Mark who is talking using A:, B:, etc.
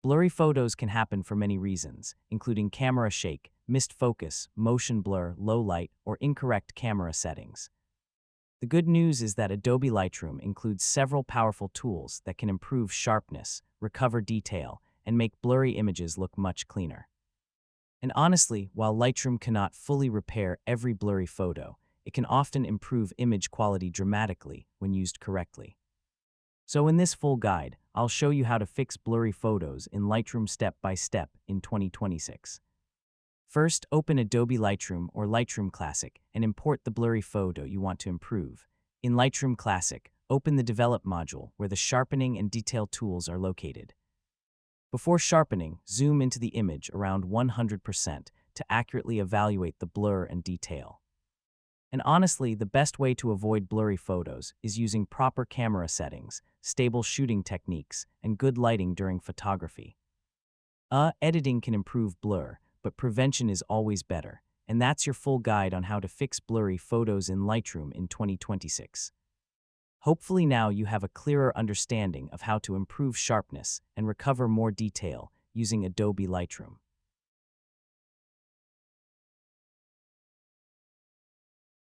A: Blurry photos can happen for many reasons, including camera shake, missed focus, motion blur, low light, or incorrect camera settings. The good news is that Adobe Lightroom includes several powerful tools that can improve sharpness, recover detail, and make blurry images look much cleaner. And honestly, while Lightroom cannot fully repair every blurry photo, it can often improve image quality dramatically when used correctly. So in this full guide, I'll show you how to fix blurry photos in Lightroom step by step in 2026. First, open Adobe Lightroom or Lightroom Classic and import the blurry photo you want to improve. In Lightroom Classic, open the Develop module where the sharpening and detail tools are located. Before sharpening, zoom into the image around 100% to accurately evaluate the blur and detail. And honestly, the best way to avoid blurry photos is using proper camera settings, stable shooting techniques, and good lighting during photography. Editing can improve blur, but prevention is always better, and that's your full guide on how to fix blurry photos in Lightroom in 2026. Hopefully now you have a clearer understanding of how to improve sharpness and recover more detail using Adobe Lightroom.